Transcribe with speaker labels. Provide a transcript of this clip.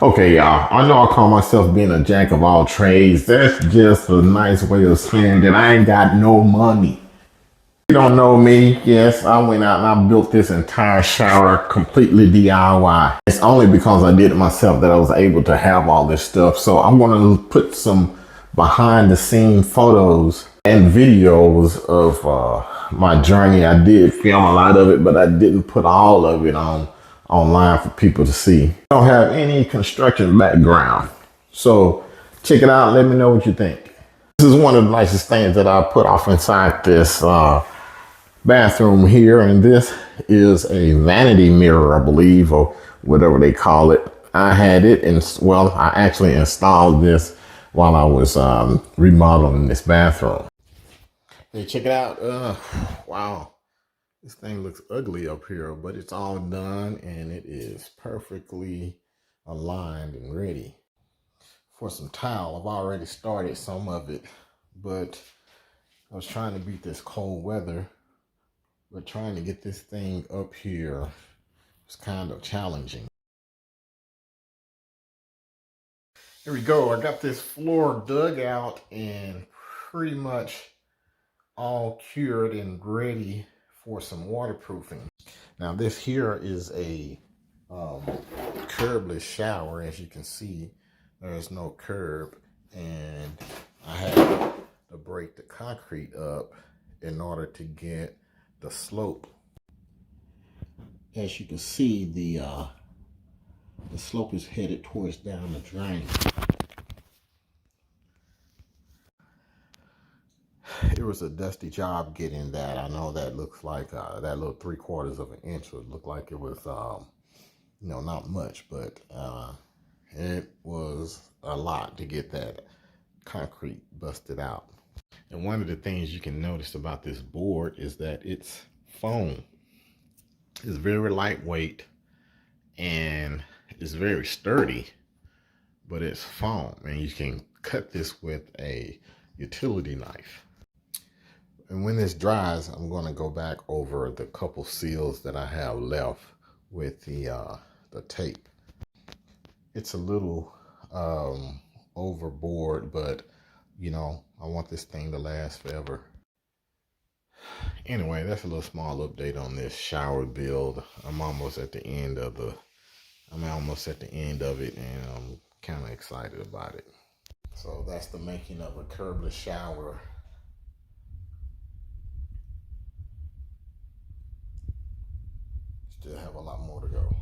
Speaker 1: Okay, y'all. I know I call myself being a jack of all trades. That's just a nice way of saying that I ain't got no money. You don't know me. Yes, I went out and I built this entire shower completely DIY. It's only because I did it myself that I was able to have all this stuff. So I'm going to put some behind the scene photos and videos of my journey. I did film a lot of it, but I didn't put all of it online for people to see. I don't have any construction background. So check it out. Let me know what you think. This is one of the nicest things that I put off inside this bathroom here. And this is a vanity mirror, I believe, or whatever they call it. I had it, and well, I actually installed this while I was remodeling this bathroom. Hey, check it out. Wow. This thing looks ugly up here, but it's all done and it is perfectly aligned and ready for some tile. I've already started some of it, but I was trying to beat this cold weather, but trying to get this thing up here was kind of challenging. Here we go. I got this floor dug out and pretty much all cured and ready for some waterproofing. Now this here is a curbless shower. As you can see, there's no curb, and I had to break the concrete up in order to get the slope. As you can see, the slope is headed towards down the drain. It was a dusty job getting that. I know that looks like that little 3/4 of an inch would look like it was not much, but it was a lot to get that concrete busted out. And one of the things you can notice about this board is that it's foam. It's very lightweight and it's very sturdy, but it's foam, and you can cut this with a utility knife. And when this dries, I'm going to go back over the couple seals that I have left with the tape. It's a little overboard, but I want this thing to last forever. Anyway, that's a little small update on this shower build. I'm almost at the end of it, and I'm kind of excited about it. So that's the making of a curbless shower. Still have a lot more to go.